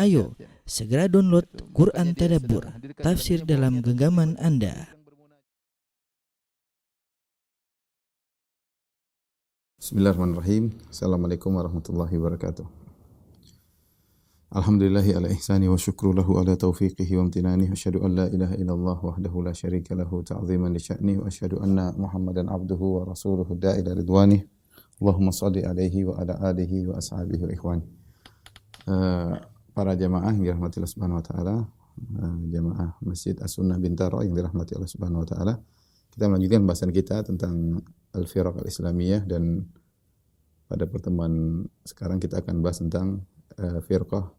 Ayo, segera download Quran Tadabbur, tafsir dalam genggaman Anda. Bismillahirrahmanirrahim. Assalamualaikum warahmatullahi wabarakatuh. Alhamdulillahi ala ihsani wa syukru lahu ala taufiqihi wa amtinani. Asyhadu an la ilaha illallah wahdahu la syarika lahu ta'ziman li sya'ni. Wa asyhadu anna Muhammadan abduhu wa rasuluhu da'ila ridwani. Allahumma salli alaihi wa ala alihi wa ashabihi wa ikhwani. Para jamaah yang dirahmati Allah Subhanahu wa taala, jamaah Masjid As-Sunnah Bintaro yang dirahmati Allah Subhanahu wa taala. Kita melanjutkan bahasan kita tentang Al-Firaq Al-Islamiyah, dan pada pertemuan sekarang kita akan bahas tentang firqah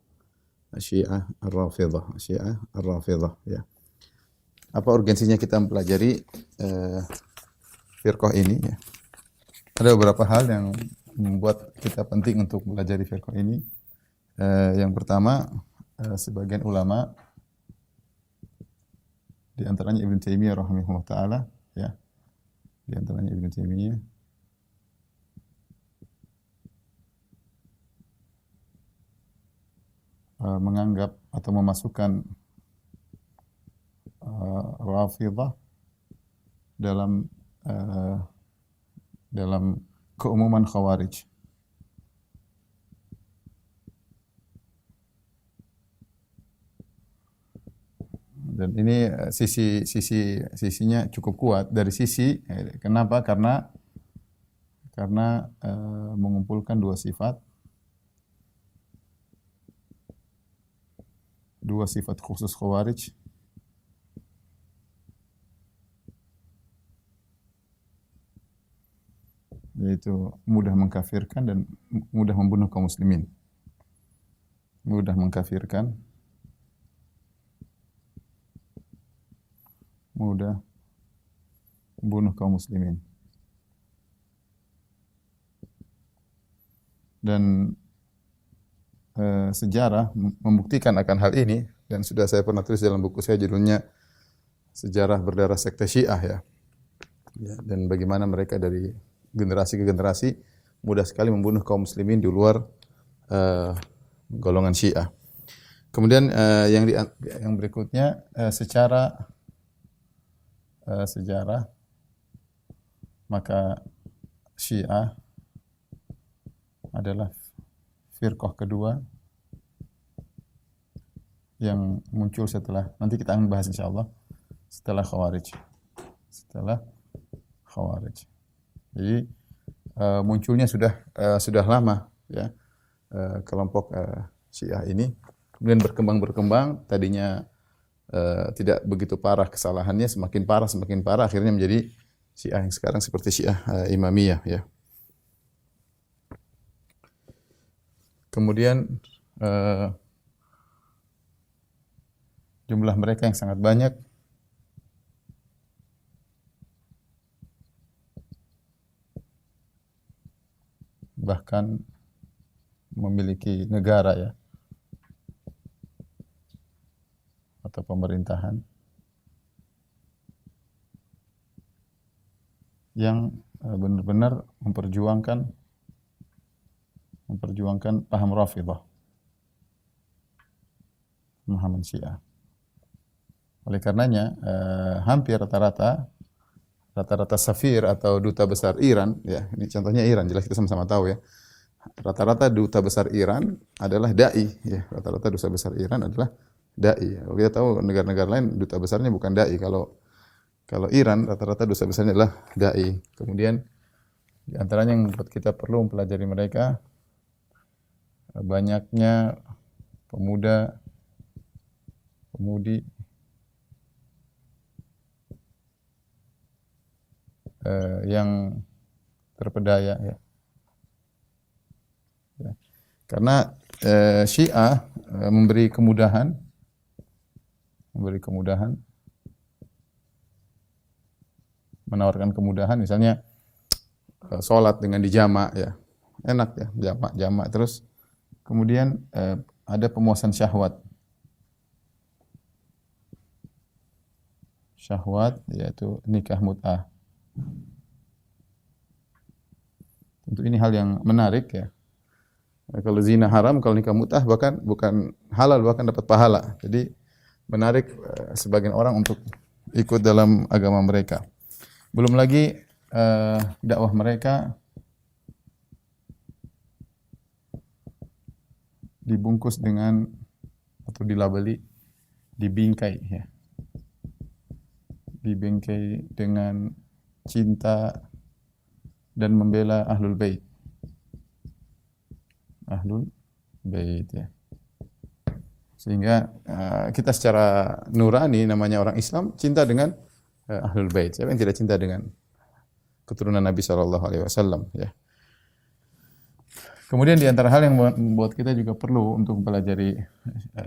Syiah Ar-Rafidhah, Syiah Ar-Rafidhah, ya. Apa urgensinya kita mempelajari firqah ini, ya? Ada beberapa hal yang membuat kita penting untuk mempelajari firqah ini. Yang pertama, sebagian ulama, di antaranya Ibnu Taimiyah rahimahullah taala, ya. Di antaranya Ibnu Taimiyah menganggap atau memasukkan Rafidhah dalam keumuman Khawarij. Dan ini sisinya cukup kuat dari sisi kenapa? Karena mengumpulkan dua sifat khusus Khawarij, yaitu mudah mengkafirkan dan mudah membunuh kaum muslimin. Mudah mengkafirkan, mudah membunuh kaum muslimin. Dan sejarah membuktikan akan hal ini, dan sudah saya pernah tulis dalam buku saya, judulnya Sejarah Berdarah Sekte Syiah, ya. Dan bagaimana mereka dari generasi ke generasi mudah sekali membunuh kaum muslimin di luar golongan Syiah. Kemudian yang berikutnya, secara sejarah, maka Syiah adalah firqah kedua yang muncul setelah, nanti kita akan bahas insyaallah, setelah Khawarij. Jadi munculnya sudah lama, ya, kelompok Syiah ini. Kemudian berkembang, tadinya tidak begitu parah kesalahannya, semakin parah, akhirnya menjadi Syiah yang sekarang seperti Syiah Imamiyah, ya. Kemudian jumlah mereka yang sangat banyak, bahkan memiliki negara, ya, atau pemerintahan yang benar-benar memperjuangkan paham Rafidhah, pemahaman Syiah. Oleh karenanya hampir rata-rata safir atau duta besar Iran, ya, ini contohnya Iran, jelas kita sama-sama tahu, ya. Rata-rata duta besar Iran adalah dai, ya. Rata-rata duta besar Iran adalah dai. Kalau kita tahu negara-negara lain duta besarnya bukan dai. Kalau Iran rata-rata duta besarnya adalah dai. Kemudian di antaranya yang membuat kita perlu mempelajari mereka, banyaknya pemudi yang terpedaya, ya. Karena Syiah memberi kemudahan, menawarkan kemudahan, misalnya sholat dengan dijamak, ya, enak, ya, jamak terus. Kemudian ada pemuasan syahwat, yaitu nikah mut'ah. Tentu ini hal yang menarik, ya. Kalau zina haram, kalau nikah mut'ah bahkan bukan halal, bahkan dapat pahala. Jadi menarik sebagian orang untuk ikut dalam agama mereka. Belum lagi dakwah mereka dibungkus dengan atau dilabeli, dibingkai ya. Dibingkai dengan cinta dan membela Ahlul Bait. Ahlul Bait ya. Sehingga kita secara nurani namanya orang Islam cinta dengan Ahlul Bait. Siapa yang tidak cinta dengan keturunan Nabi sallallahu alaihi wasallam ya. Kemudian di antara hal yang membuat kita juga perlu untuk mempelajari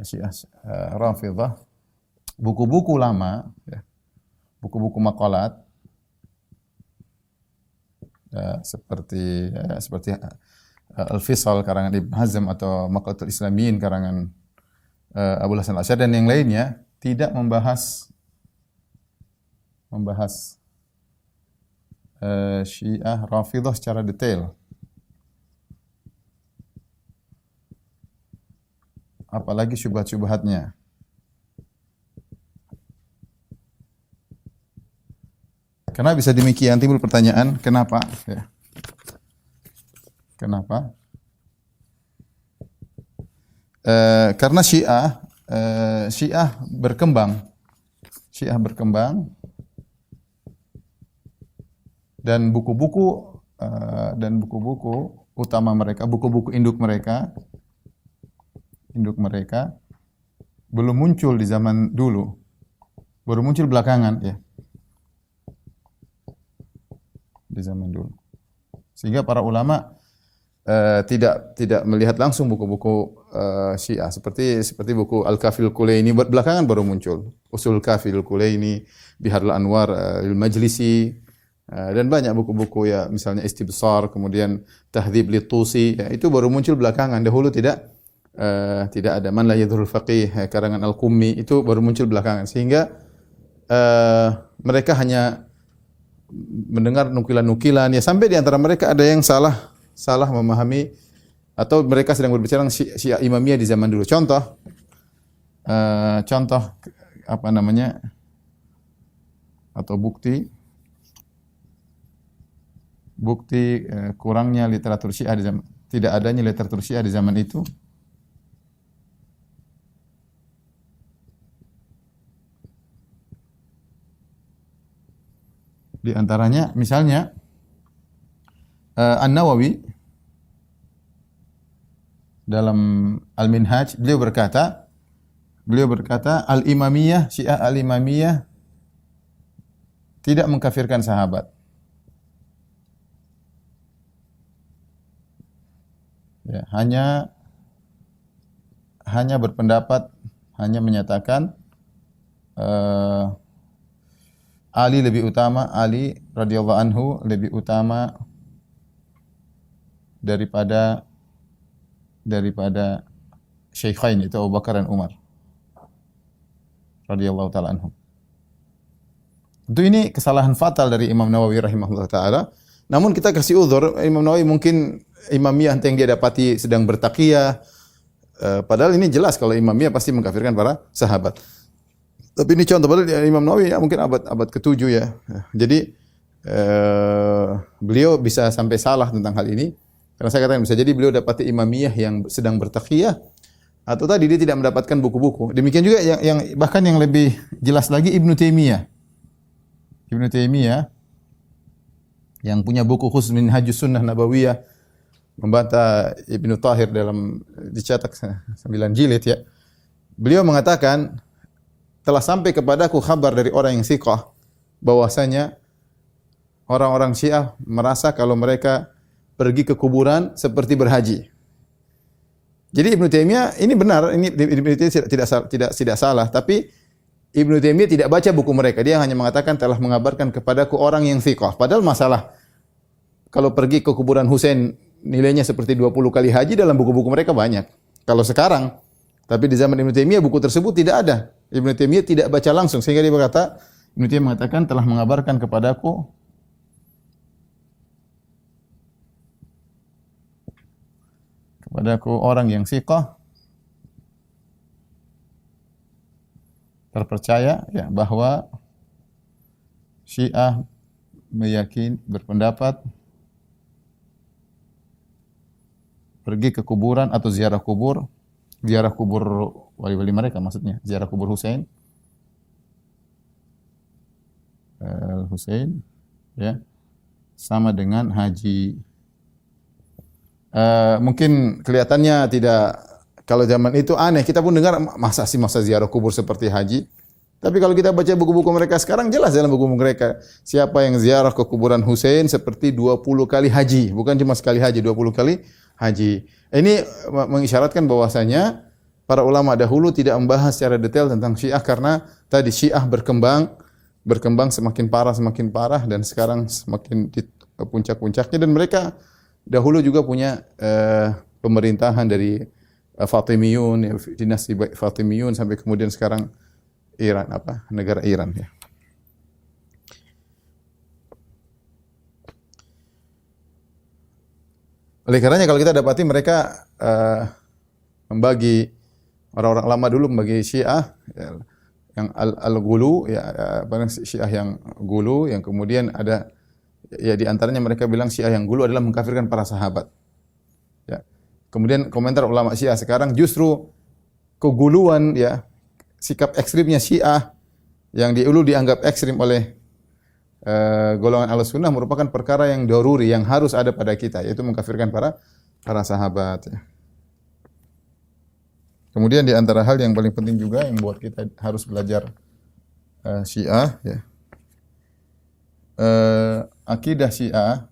Syiah Rafidhah, buku-buku lama ya. Buku-buku maqalat seperti Al-Fisal karangan Ibn Hazm atau Maqalatul Islamiyin karangan Abul Hasan Al-Asy'ari dan yang lainnya tidak membahas Syiah Rafidhah secara detail. Apalagi syubhat-syubhatnya. Kenapa bisa demikian? Timbul pertanyaan, kenapa? Ya. Kenapa? Karena Syiah berkembang dan buku-buku utama mereka, buku-buku induk mereka belum muncul di zaman dulu, baru muncul belakangan ya, di zaman dulu. Sehingga para ulama tidak melihat langsung buku-buku Syiah seperti buku Al-Kafil Kulaini belakangan baru muncul. Usul Kafil Kulaini, Biharul Anwar Al-Majlisi dan banyak buku-buku ya, misalnya Istibsar, kemudian Tahdzib Lit-Tusi ya, itu baru muncul belakangan. Dahulu tidak ada. Man la yadhurul faqih karangan Al-Qummi itu baru muncul belakangan. Sehingga mereka hanya mendengar nukilan-nukilan ya, sampai di antara mereka ada yang salah memahami atau mereka sedang berbicara tentang Syiah Imamiyah di zaman dulu. Contoh apa namanya, atau bukti kurangnya literatur Syiah di zaman, tidak adanya literatur Syiah di zaman itu. Di antaranya misalnya An-Nawawi dalam Al-Minhaj beliau berkata Al-Imamiyah, Syiah Al-Imamiyah tidak mengkafirkan sahabat. Ya, hanya berpendapat, hanya menyatakan Ali radhiyallahu anhu lebih utama daripada Syaikhain, itu Abu Bakar dan Umar radhiyallahu taala anhum. Tentu ini kesalahan fatal dari Imam Nawawi rahimahullah taala. Namun kita kasih uzur, Imam Nawawi mungkin imamiyah yang dia dapati sedang bertaqiyah. Padahal ini jelas kalau imamiyah pasti mengkafirkan para sahabat. Tapi ini contoh, padahal Imam Nawawi ya, mungkin abad ke-7 ya. Jadi beliau bisa sampai salah tentang hal ini. Karena saya katakan bisa jadi beliau dapati imamiyah yang sedang bertaqiyah, atau tadi dia tidak mendapatkan buku-buku. Demikian juga yang bahkan yang lebih jelas lagi Ibnu Taimiyah yang punya buku khusus Minhajus Sunnah Nabawiyah, membantah Ibnu Tahir dalam dicetak 9 jilid ya. Beliau mengatakan, telah sampai kepadaku kabar dari orang yang thiqah bahwasanya orang-orang Syiah merasa kalau mereka pergi ke kuburan seperti berhaji. Jadi Ibnu Taimiyah ini benar, ini Ibnu Taimiyah tidak salah, tapi Ibnu Taimiyah tidak baca buku mereka. Dia hanya mengatakan telah mengabarkan kepadaku orang yang thiqah. Padahal masalah kalau pergi ke kuburan Husain nilainya seperti 20 kali haji, dalam buku-buku mereka banyak. Kalau sekarang, tapi di zaman Ibnu Taimiyah buku tersebut tidak ada. Ibnu Taimiyah tidak baca langsung, sehingga dia berkata, Ibnu Taimiyah mengatakan telah mengabarkan kepadaku kepadaku orang yang thiqah, terpercaya, ya, bahwa Syiah berpendapat pergi ke kuburan atau ziarah kubur wali-wali mereka, maksudnya ziarah kubur Husain, ya, sama dengan haji. Mungkin kelihatannya tidak, kalau zaman itu aneh, kita pun dengar masa ziarah kubur seperti haji. Tapi kalau kita baca buku-buku mereka sekarang, jelas dalam buku mereka siapa yang ziarah ke kuburan Husain seperti 20 kali haji, bukan cuma sekali haji, 20 kali haji. Ini mengisyaratkan bahwasanya para ulama dahulu tidak membahas secara detail tentang Syiah karena tadi Syiah berkembang semakin parah dan sekarang semakin di puncak-puncaknya, dan mereka dahulu juga punya pemerintahan dari Fatimiyun, ya, dinasti Fatimiyun sampai kemudian sekarang Iran, negara Iran, ya. Oleh karenanya kalau kita dapati mereka membagi, orang-orang lama dulu membagi Syiah, ya, yang al-ghulu, ya, Syiah yang ghulu, yang kemudian ada, ya, di antaranya mereka bilang Syiah yang ghulu adalah mengkafirkan para sahabat. Ya. Kemudian komentar ulama Syiah sekarang justru keguluan, ya, sikap ekstrimnya Syiah yang dulu dianggap ekstrim oleh golongan Ahlussunnah merupakan perkara yang daruri, yang harus ada pada kita, yaitu mengkafirkan para sahabat, ya. Kemudian di antara hal yang paling penting juga yang buat kita harus belajar Syiah, ya. Akidah Syiah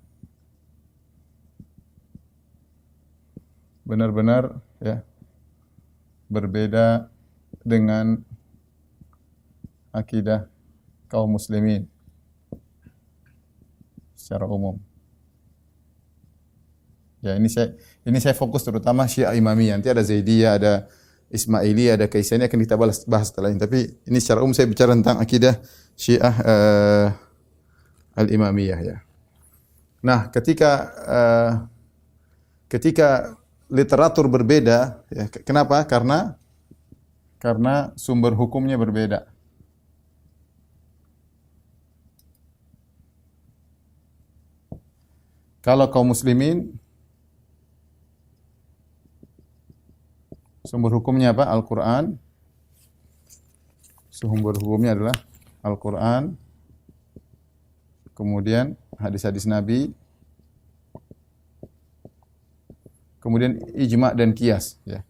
benar-benar, ya, berbeda dengan akidah kaum muslimin secara umum. Ya, ini saya fokus terutama Syiah Imamiyah. Nanti ada Zaidiyah, ada Ismailiyah, ada Kaisaniyah, akan kita bahas setelah ini. Tapi ini secara umum saya bicara tentang akidah Syiah Al-Imamiyah, ya. Nah, ketika literatur berbeda, ya, kenapa? Karena sumber hukumnya berbeda. Kalau kaum muslimin sumber hukumnya apa? Al-Qur'an. Sumber hukumnya adalah Al-Qur'an. Kemudian hadis-hadis Nabi. Kemudian ijma' dan qiyas, ya.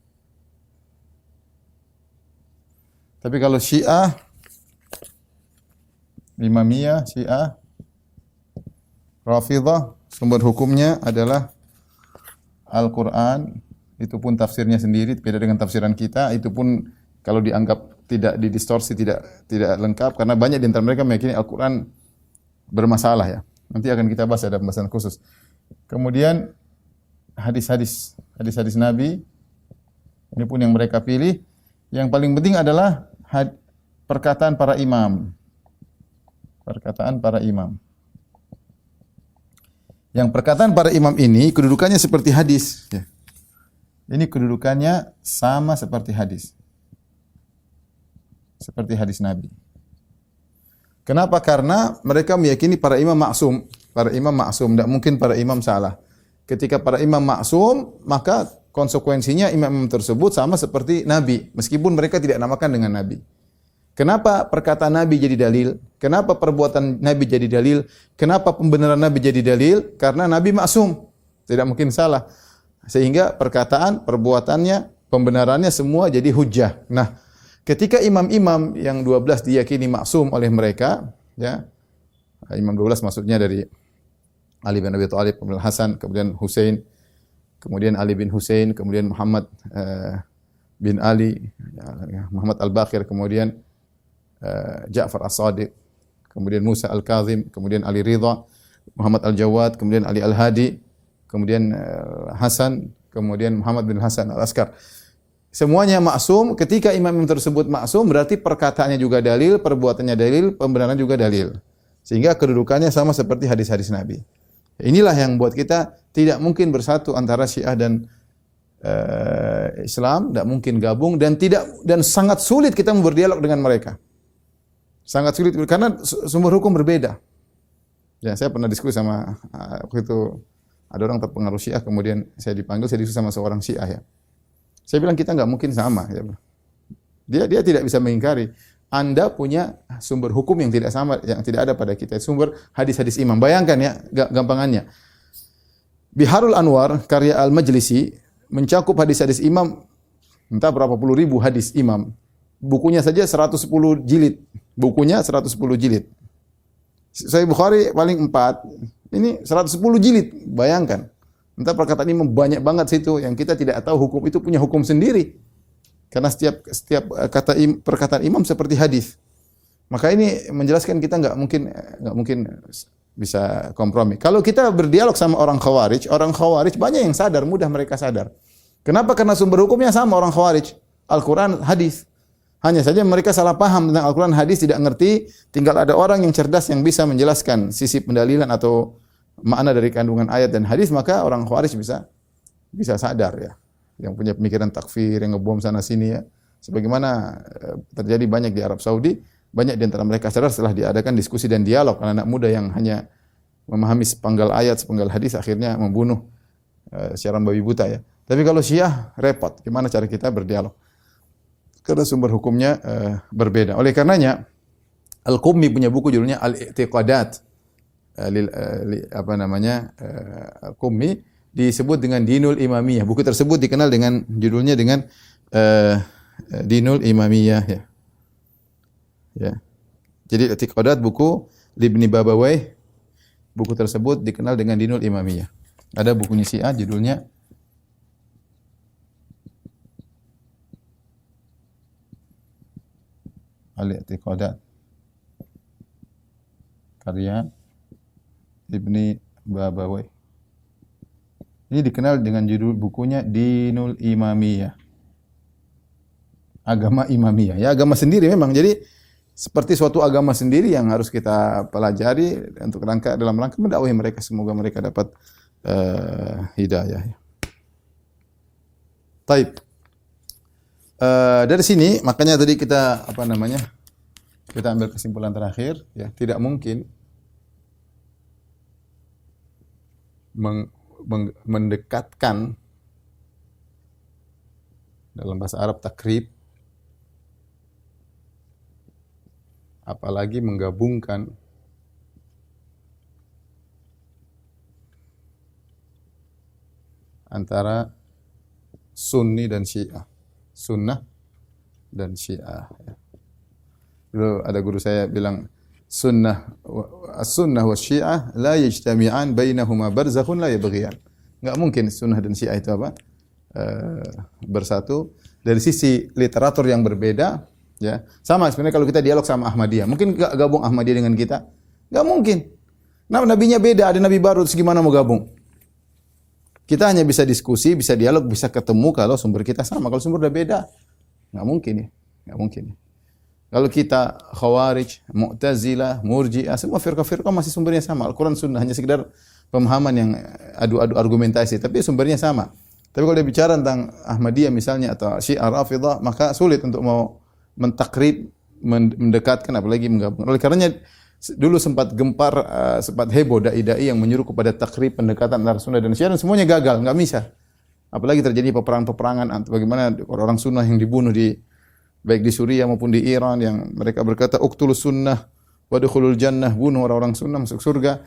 Tapi kalau Syiah, Imamiyah, Syiah, Rafidhah, sumber hukumnya adalah Al-Qur'an, itu pun tafsirnya sendiri, beda dengan tafsiran kita, itu pun kalau dianggap tidak didistorsi, tidak lengkap, karena banyak di antara mereka meyakini Al-Qur'an bermasalah, ya. Nanti akan kita bahas, ada pembahasan khusus. Kemudian hadis-hadis Nabi, ini pun yang mereka pilih. Yang paling penting adalah perkataan para imam. Perkataan para imam. Yang perkataan para imam ini kedudukannya seperti hadis, ya. Ini kedudukannya sama seperti hadis. Seperti hadis Nabi. Kenapa? Karena mereka meyakini para imam maksum. Para imam maksum, tidak mungkin para imam salah. Ketika para imam maksum, maka konsekuensinya imam tersebut sama seperti Nabi, meskipun mereka tidak namakan dengan Nabi. Kenapa perkataan Nabi jadi dalil? Kenapa perbuatan Nabi jadi dalil? Kenapa pembenaran Nabi jadi dalil? Karena Nabi maksum, tidak mungkin salah. Sehingga perkataan, perbuatannya, pembenarannya semua jadi hujjah. Nah, ketika imam-imam yang 12 diyakini maksum oleh mereka, ya, imam 12 maksudnya dari Ali bin Abi Thalib, kemudian Hasan, kemudian Husain, kemudian Ali bin Husain, kemudian Muhammad bin Ali, Muhammad Al-Baqir, kemudian Ja'far As-Sadiq, kemudian Musa Al-Kazim, kemudian Ali Ridha, Muhammad Al-Jawad, kemudian Ali Al-Hadi, kemudian Hasan, kemudian Muhammad bin Hasan Al-Askar. Semuanya maksum. Ketika imam tersebut maksum, berarti perkataannya juga dalil, perbuatannya dalil, pembenaran juga dalil. Sehingga kedudukannya sama seperti hadis-hadis Nabi. Inilah yang buat kita tidak mungkin bersatu antara Syiah dan Islam, tidak mungkin gabung dan sangat sulit kita berdialog dengan mereka. Sangat sulit karena sumber hukum berbeda. Ya, saya pernah diskusi sama waktu itu ada orang terpengaruh Syiah, kemudian saya dipanggil, saya diskusi sama seorang Syiah ya. Saya bilang kita nggak mungkin sama. Ya. Dia tidak bisa mengingkari. Anda punya sumber hukum yang tidak sama, yang tidak ada pada kita. Sumber hadis-hadis imam. Bayangkan ya, gampangannya. Biharul Anwar karya Al-Majlisi mencakup hadis-hadis imam entah berapa puluh ribu hadis imam. Bukunya saja 110 jilid. Bukunya 110 jilid. Sahih Bukhari paling 4. Ini 110 jilid. Bayangkan. Entah perkataan imam banyak banget situ yang kita tidak tahu hukum itu punya hukum sendiri. Karena setiap perkataan imam seperti hadis. Maka ini menjelaskan kita nggak mungkin bisa kompromi. Kalau kita berdialog sama orang Khawarij banyak yang sadar, mudah mereka sadar. Kenapa? Karena sumber hukumnya sama orang Khawarij. Al-Quran, hadis. Hanya saja mereka salah paham tentang Al-Quran, hadis, tidak ngerti. Tinggal ada orang yang cerdas yang bisa menjelaskan sisi pendalilan atau makna dari kandungan ayat dan hadis, maka orang Khawarij bisa sadar ya. Yang punya pemikiran takfir, yang ngebom sana sini ya. Sebagaimana terjadi banyak di Arab Saudi, banyak di antara mereka sadar setelah diadakan diskusi dan dialog. Anak-anak muda yang hanya memahami sepenggal ayat, sepenggal hadis, akhirnya membunuh secara babi buta ya. Tapi kalau Syiah repot, gimana cara kita berdialog? Karena sumber hukumnya berbeda. Oleh karenanya Al-Qummi punya buku judulnya Al-I'tiqadat. Al-Qummi disebut dengan Dinul Imamiyah. Buku tersebut dikenal dengan judulnya dengan Dinul Imamiyah ya. Ya. Jadi I'tiqadat buku Ibni Babawayh. Buku tersebut dikenal dengan Dinul Imamiyah. Ada bukunya Syiah judulnya Al-I'tiqadat karya Ibni Babawayh. Ini dikenal dengan judul bukunya Dinul Imamiyah. Agama Imamiyah. Ya, agama sendiri memang. Jadi seperti suatu agama sendiri yang harus kita pelajari untuk dalam rangka mendakwahi mereka, semoga mereka dapat hidayah. Taib. Dari sini makanya tadi kita kita ambil kesimpulan terakhir ya, tidak mungkin mendekatkan, dalam bahasa Arab takrib, apalagi menggabungkan antara Sunni dan Syiah. Sunnah dan Syiah. Dulu ada guru saya bilang, as-sunnah wa Syiah la yajtami'an bainahuma barzakhun la yabghiyan. Enggak mungkin sunnah dan Syiah itu bersatu. Dari sisi literatur yang berbeda, ya. Sama sebenarnya kalau kita dialog sama Ahmadiyah, mungkin enggak gabung Ahmadiyah dengan kita? Enggak mungkin. Nah, nabinya beda, ada nabi baru, terus gimana mau gabung? Kita hanya bisa diskusi, bisa dialog, bisa ketemu kalau sumber kita sama. Kalau sumber udah beda, nggak mungkin ya. Nggak mungkin ya. Kalau kita Khawarij, Mu'tazilah, Murji'ah, semua firqah-firqah masih sumbernya sama. Al-Quran Sunnah hanya sekedar pemahaman yang adu-adu argumentasi, tapi sumbernya sama. Tapi kalau dia bicara tentang Ahmadiyah misalnya atau Syiah Rafidhah, maka sulit untuk mau mentakrib, mendekatkan, apalagi menggabungkan. Oleh karenanya dulu sempat gempar, sempat heboh dai-dai yang menyuruh kepada takrib, pendekatan antara Sunnah dan Syiah, dan semuanya gagal, nggak bisa. Apalagi terjadi peperangan-peperangan, bagaimana orang Sunnah yang dibunuh baik di Suriah maupun di Iran, yang mereka berkata uqtulus sunnah wadkhulul jannah, bunuh orang-orang Sunnah masuk surga.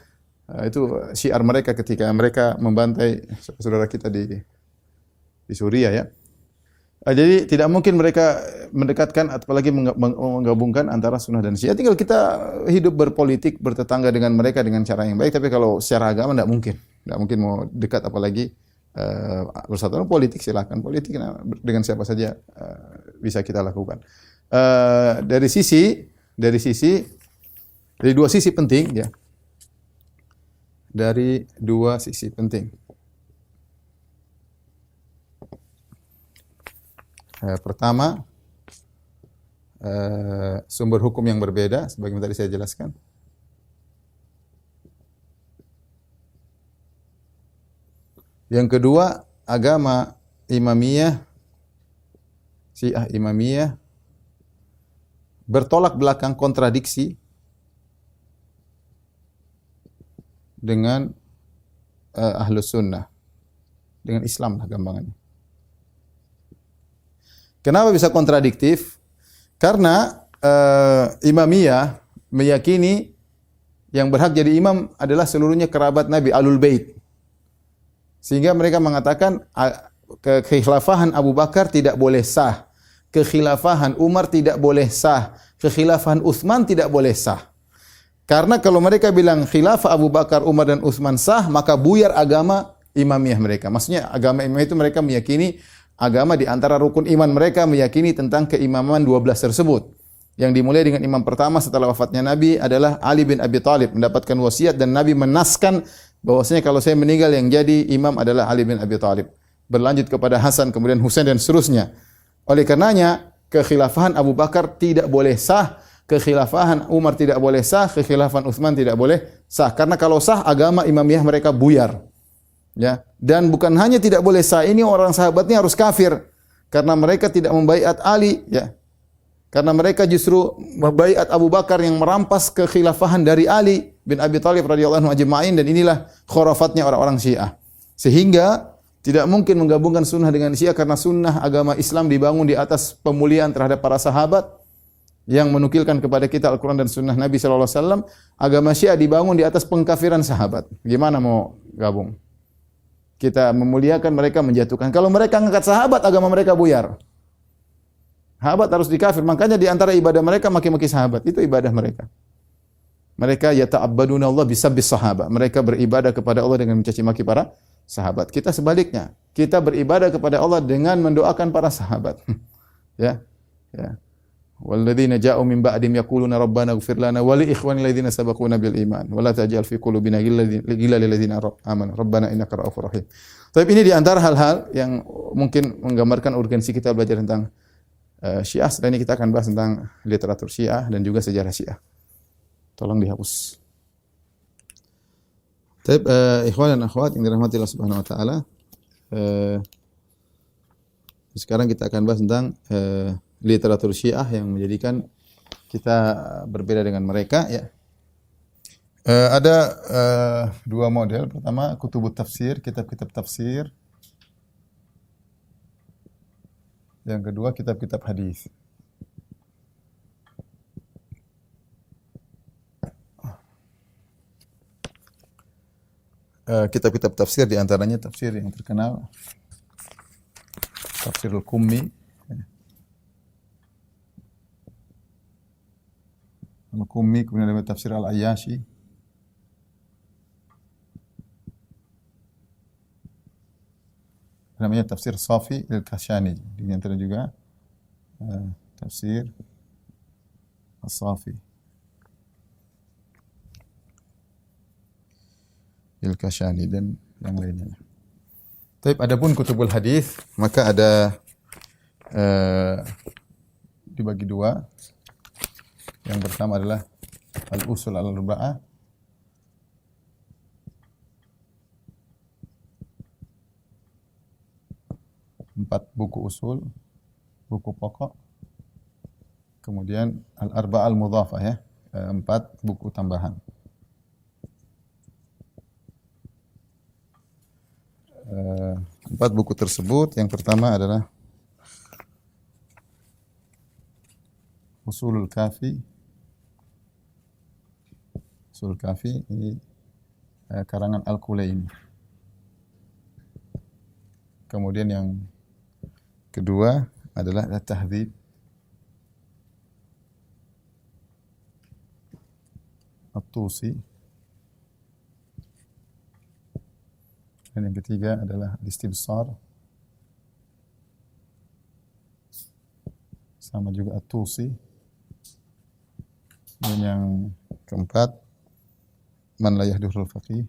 Itu syiar mereka ketika mereka membantai saudara kita di Suriah ya. Jadi tidak mungkin mereka mendekatkan apalagi menggabungkan antara Sunnah dan Syiah. Tinggal kita hidup berpolitik, bertetangga dengan mereka dengan cara yang baik. Tapi kalau secara agama tidak mungkin mau dekat, apalagi bersatu. Politik silakan, politik dengan siapa saja bisa kita lakukan. Dari dua sisi penting ya. Dari dua sisi penting. Pertama, sumber hukum yang berbeda, sebagaimana tadi saya jelaskan. Yang kedua, agama Imamiyah, Syiah Imamiyah bertolak belakang kontradiksi dengan Ahlus Sunnah, dengan Islam lah gampangannya. Kenapa bisa kontradiktif? Karena Imamiyah meyakini yang berhak jadi imam adalah seluruhnya kerabat Nabi, Ahlul Bait. Sehingga mereka mengatakan kekhilafahan Abu Bakar tidak boleh sah, kekhilafahan Umar tidak boleh sah, kekhilafahan Utsman tidak boleh sah. Karena kalau mereka bilang khilafah Abu Bakar, Umar dan Utsman sah, maka buyar agama Imamiyah mereka. Maksudnya agama Imamiyah itu mereka meyakini agama di antara rukun iman mereka meyakini tentang keimaman 12 tersebut. Yang dimulai dengan imam pertama setelah wafatnya Nabi adalah Ali bin Abi Thalib, mendapatkan wasiat dan Nabi menaskan bahwasanya kalau saya meninggal yang jadi imam adalah Ali bin Abi Thalib. Berlanjut kepada Hasan, kemudian Husain dan seterusnya. Oleh karenanya, kekhilafahan Abu Bakar tidak boleh sah, kekhilafahan Umar tidak boleh sah, kekhilafahan Utsman tidak boleh sah. Karena kalau sah agama Imamiyah mereka buyar. Ya, dan bukan hanya tidak boleh sah, ini orang sahabatnya harus kafir karena mereka tidak membaiat Ali, ya. Karena mereka justru membaiat Abu Bakar yang merampas kekhilafahan dari Ali bin Abi Thalib radhiyallahu anhu ajma'in, dan inilah khurafatnya orang-orang Syiah. Sehingga tidak mungkin menggabungkan sunnah dengan Syiah karena sunnah agama Islam dibangun di atas pemuliaan terhadap para sahabat yang menukilkan kepada kita Al-Quran dan sunnah Nabi sallallahu alaihi wasallam. Agama Syiah dibangun di atas pengkafiran sahabat. Gimana mau gabung? Kita memuliakan, mereka menjatuhkan. Kalau mereka ngangkat sahabat, agama mereka buyar. Sahabat harus dikafir. Makanya di antara ibadah mereka maki-maki sahabat. Itu ibadah mereka. Mereka yata'abbaduna Allah bisabbis sahabat. Mereka beribadah kepada Allah dengan mencaci maki para sahabat. Kita sebaliknya. Kita beribadah kepada Allah dengan mendoakan para sahabat. Ya. Ya. Walladzina ja'u min ba'dihim yaquluna rabbana ighfir lana wa li ikhwanil ladzina sabaquna bil iman wa la taj'al fi qulubina ghillan lil ladzina amanu rabbana innaka ra'ufur rahim. Tapi ini di antara hal-hal yang mungkin menggambarkan urgensi kita belajar tentang Syiah. Setelah ini kita akan bahas tentang literatur Syiah dan juga sejarah Syiah. Tolong dihapus. Baik, ikhwan dan akhwat yang dirahmati Allah Subhanahu wa taala. Sekarang kita akan bahas tentang literatur Syiah yang menjadikan kita berbeda dengan mereka, ya. Ada dua model. Pertama, kutubut tafsir, kitab-kitab tafsir. Yang kedua, kitab-kitab hadis. Kitab-kitab tafsir di antaranya tafsir yang terkenal Tafsirul Qummi, Al-Qummi, kemudian ada tafsir Al-Ayyashi, namanya tafsir Safi Al-Kashani. Di antara juga tafsir As-Safi Al-Kashani dan yang lainnya. Tapi adapun kutubul hadis maka ada dibagi dua. Yang pertama adalah Al-Usul Al-Arba'ah, empat buku usul, buku pokok. Kemudian Al-Arba'ah Al-Mudhafah, ya, empat buku tambahan. Empat buku tersebut, yang pertama adalah Usulul Kafi. Usul Kafi ini karangan Al-Kulaini. Kemudian yang kedua adalah At-Tahdzib At-Tusi. Dan yang ketiga adalah Al-Istibsar, sama juga At-Tusi. Dan yang keempat Man la yahdurul faqih.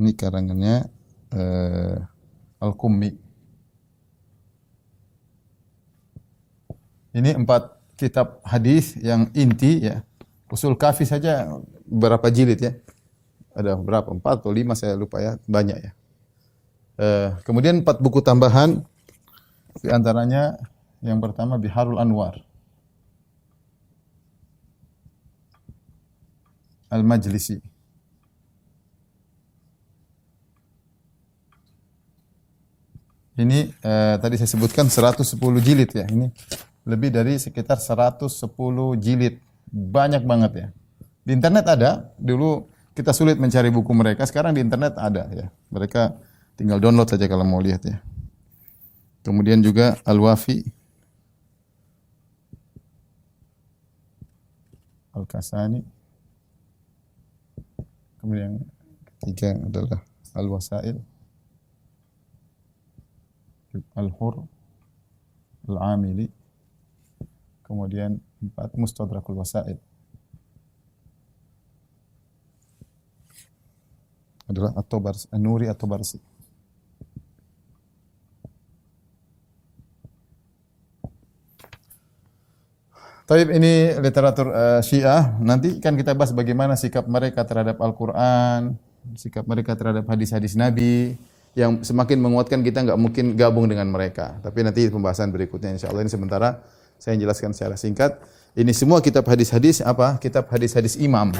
Ini karangannya Al-Qummi. Ini empat kitab hadis yang inti, ya. Usul Kafi saja berapa jilid, ya. Ada berapa? 4 atau 5 saya lupa ya, banyak ya. Kemudian 4 buku tambahan, di antaranya yang pertama Biharul Anwar Al-Majlisi. Ini tadi saya sebutkan 110 jilid ya. Ini lebih dari sekitar 110 jilid. Banyak banget ya. Di internet ada. Dulu kita sulit mencari buku mereka, sekarang di internet ada ya. Mereka tinggal download saja kalau mau lihat ya. Kemudian juga Al-Wafi Al-Kasani. Kemudian ketiga adalah Al-Wasail Al-Hur Al-Amili. Kemudian 4 Mustadrakul Wasail adalah At-Tabarsi, An-Nuri At-Tabarsi. Taib, ini literatur Syiah. Nanti kan kita bahas bagaimana sikap mereka terhadap Al-Quran, sikap mereka terhadap hadis-hadis Nabi, yang semakin menguatkan kita nggak mungkin gabung dengan mereka. Tapi nanti pembahasan berikutnya insya Allah. Ini sementara saya jelaskan secara singkat. Ini semua kitab hadis-hadis apa? Kitab hadis-hadis imam.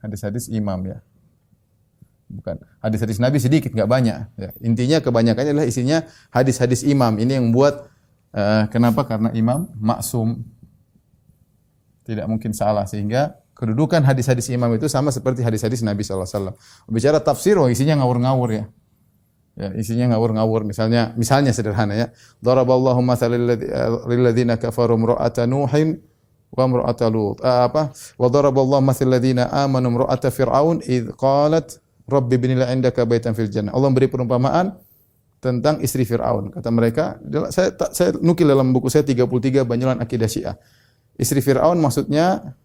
Hadis-hadis imam ya. Bukan. Hadis-hadis Nabi sedikit, nggak banyak. Ya. Intinya kebanyakannya adalah isinya hadis-hadis imam. Ini yang membuat kenapa? Karena imam maksum. Tidak mungkin salah, sehingga kedudukan hadis-hadis imam itu sama seperti hadis-hadis Nabi sallallahu alaihi wasallam. Bicara tafsir, isinya ngawur-ngawur ya. Ya, isinya ngawur-ngawur. Misalnya sederhana ya. Daraballahu mathalan lil ladzina kafaru imra'ata Nuhin wa imra'ata Lut. Wa daraballahu mathalan ladzina amanu imra'ata Fir'aun id qalat rabbi ibni li 'indaka baitan fil jannah. Allah memberi perumpamaan tentang istri Fir'aun. Kata mereka, saya nukil dalam buku saya 33 Banyolan Akidah Syiah. Istri Fir'aun maksudnya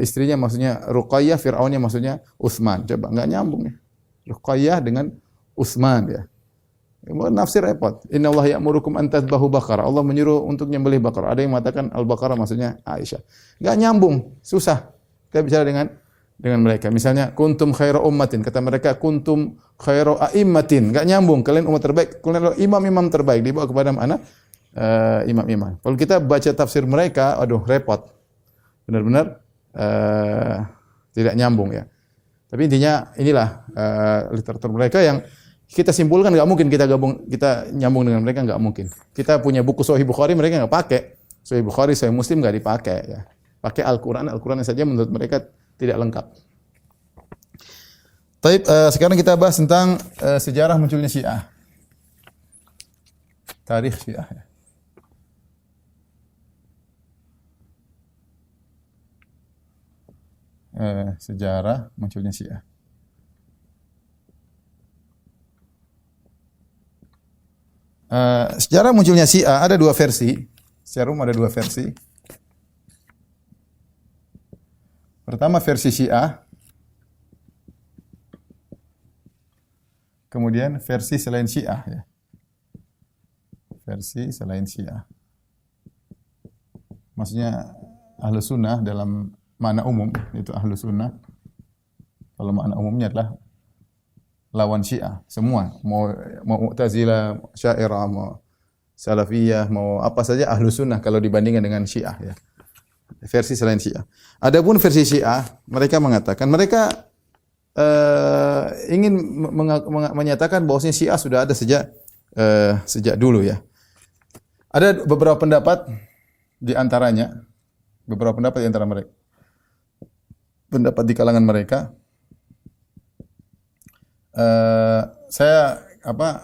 istrinya maksudnya Ruqayyah, Fir'aunnya maksudnya Utsman. Coba enggak nyambung ya. Ruqayyah dengan Utsman ya. Nafsir repot. Innallaha ya'murukum an tadhbahu baqarah. Allah menyuruh untuk nyembelih baqarah. Ada yang mengatakan al-baqarah maksudnya Aisyah. Enggak nyambung, susah. Kita bicara dengan mereka. Misalnya kuntum khaira ummatin, kata mereka kuntum khaira a'immatin. Enggak nyambung. Kalian umat terbaik, kalian imam-imam terbaik, dibawa kepada mana? Imam-imam. Kalau kita baca tafsir mereka, aduh repot. Benar-benar tidak nyambung ya. Tapi intinya inilah literatur mereka yang kita simpulkan nggak mungkin kita nyambung dengan mereka, nggak mungkin. Kita punya buku Sahih Bukhari, mereka nggak pakai. Sahih Bukhari, Sahih Muslim nggak dipakai ya. Pakai Al-Quran saja menurut mereka tidak lengkap. Taib, sekarang kita bahas tentang sejarah munculnya Syiah. Tarikh Syiah ya. Sejarah munculnya Syiah. Sejarah munculnya Syiah ada 2 versi. Secara umum ada 2 versi. Pertama versi Syiah. Kemudian versi selain Syiah ya. Versi selain Syiah. Maksudnya Ahlus Sunnah dalam makna umum itu Ahlus Sunnah. Kalau makna umumnya adalah lawan Syiah semua, mau Mu'tazilah, Syairah, mau Salafiyah, mau apa saja Ahlus Sunnah kalau dibandingkan dengan Syiah ya. Versi selain Syiah. Adapun versi Syiah, mereka mengatakan mereka ingin menyatakan bahwasanya Syiah sudah ada sejak dulu ya. Ada beberapa pendapat di antaranya, pendapat di kalangan mereka. Saya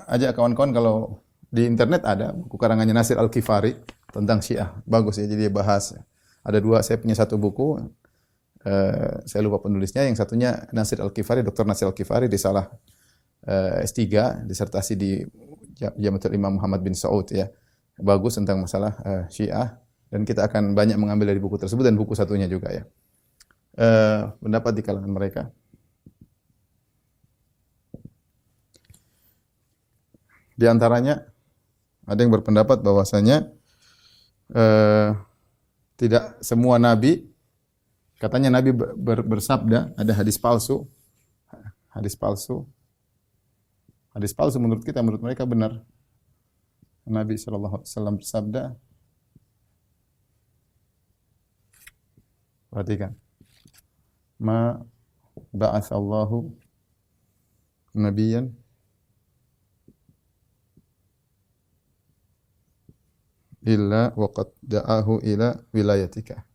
ajak kawan-kawan kalau di internet ada buku karangannya Nasir Al-Kifari tentang Syiah. Bagus ya, jadi dia bahas. Ada 2, saya punya 1 buku. Saya lupa penulisnya, yang satunya Nasir Al-Kifari, Dr. Nasir Al-Kifari, dia salah S3, disertasi di Jamiatul Imam Muhammad bin Saud ya. Bagus tentang masalah Syiah, dan kita akan banyak mengambil dari buku tersebut dan buku satunya juga ya. Pendapat di kalangan mereka. Di antaranya ada yang berpendapat bahwasanya tidak semua nabi Katanya Nabi bersabda, ada hadis palsu. Hadis palsu. Hadis palsu menurut kita, menurut mereka benar. Nabi sallallahu alaihi wasallam bersabda, perhatikan. Ma ba'atsallahu nabiyyan illa waqad da'ahu ila wilayatika.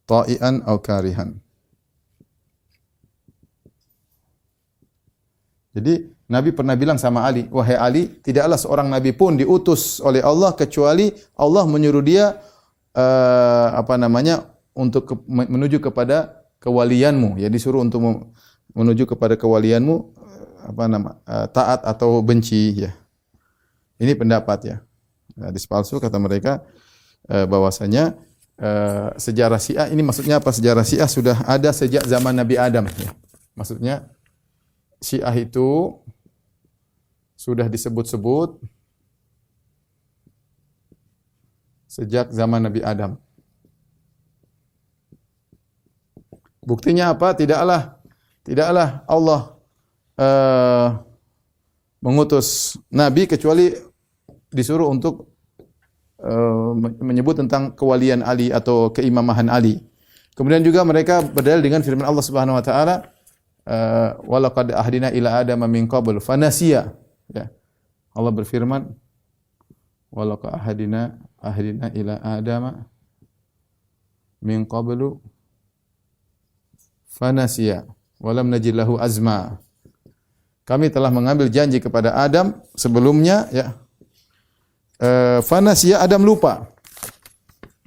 Ta'ian au karihan. Jadi Nabi pernah bilang sama Ali, wahai Ali, tidaklah seorang nabi pun diutus oleh Allah kecuali Allah menyuruh dia untuk menuju kepada kewalianmu. Ya, disuruh untuk menuju kepada kewalianmu, taat atau benci. Ya, ini pendapat ya. Hadis palsu kata mereka bahwasanya sejarah Syiah ini maksudnya apa? Sejarah Syiah sudah ada sejak zaman Nabi Adam. Ya. Maksudnya Syiah itu sudah disebut-sebut sejak zaman Nabi Adam. Buktinya apa? Tidaklah Allah mengutus Nabi kecuali disuruh untuk menyebut tentang kewalian Ali atau keimamahan Ali. Kemudian juga mereka berdalil dengan firman Allah Subhanahu wa taala, walaqad ahdina ila adama min qabl fanasiya. Ya. Allah berfirman, walaqad ahdina ila adama min qablu fanasiya wa lam najid lahu azma. Kami telah mengambil janji kepada Adam sebelumnya, ya. Fanasiya, Adam lupa.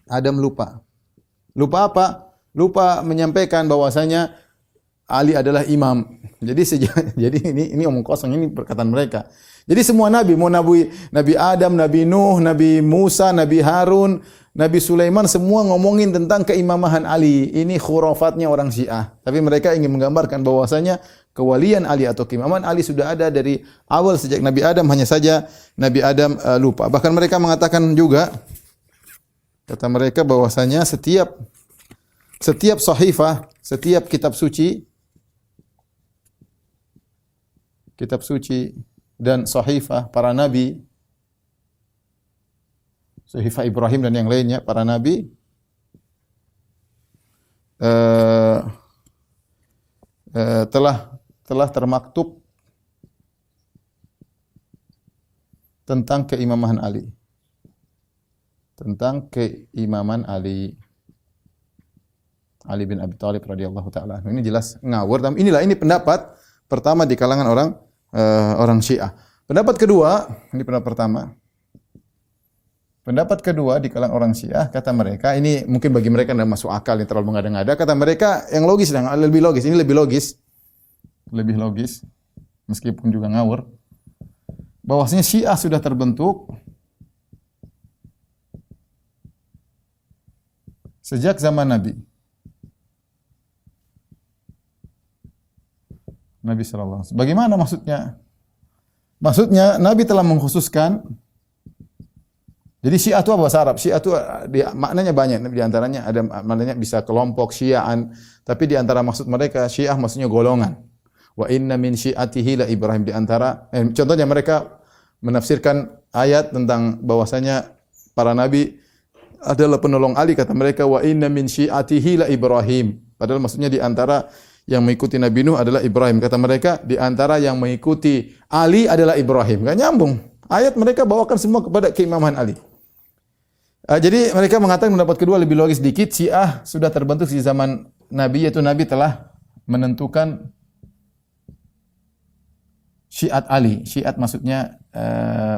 Adam lupa. Lupa apa? Lupa menyampaikan bahwasanya Ali adalah imam. Jadi ini omong kosong, ini perkataan mereka. Jadi semua nabi, mau Nabi Adam, Nabi Nuh, Nabi Musa, Nabi Harun, Nabi Sulaiman semua ngomongin tentang keimamahan Ali. Ini khurafatnya orang Syiah. Tapi mereka ingin menggambarkan bahwasanya kewalian Ali atau keimaman Ali sudah ada dari awal sejak Nabi Adam, hanya saja Nabi Adam lupa. Bahkan mereka mengatakan juga, kata mereka bahwasanya setiap sahifah, setiap kitab suci dan sahifah para nabi, sahifah Ibrahim dan yang lainnya para nabi telah termaktub tentang keimaman Ali. Tentang keimaman Ali bin Abi Thalib radhiyallahu taala. Ini jelas ngawur, tapi ini pendapat pertama di kalangan orang Syiah. Pendapat kedua, ini pendapat pertama. Pendapat kedua di kalangan orang Syiah, kata mereka, ini mungkin bagi mereka tidak masuk akal, ini terlalu mengada-ngada. Kata mereka yang logis, lebih logis. Ini lebih logis, meskipun juga ngawur. Bahwasanya Syiah sudah terbentuk sejak zaman Nabi sallallahu alaihi wasallam. Bagaimana maksudnya? Maksudnya Nabi telah mengkhususkan. Jadi Syiah itu apa bahasa Arab? Syiah itu maknanya banyak. Di antaranya ada maknanya bisa kelompok Syiaan, tapi di antara maksud mereka Syiah maksudnya golongan. Wa inna min syi'atihi la Ibrahim, di antara contohnya mereka menafsirkan ayat tentang bahwasanya para nabi adalah penolong Ali, kata mereka wa inna min syi'atihi la Ibrahim. Padahal maksudnya di antara yang mengikuti Nabi Nuh adalah Ibrahim. Kata mereka di antara yang mengikuti Ali adalah Ibrahim. Enggak nyambung. Ayat mereka bawakan semua kepada keimaman Ali. Jadi mereka mengatakan pendapat kedua lebih logis sedikit. Syiah sudah terbentuk di zaman Nabi, yaitu Nabi telah menentukan Syiat Ali. Syiat maksudnya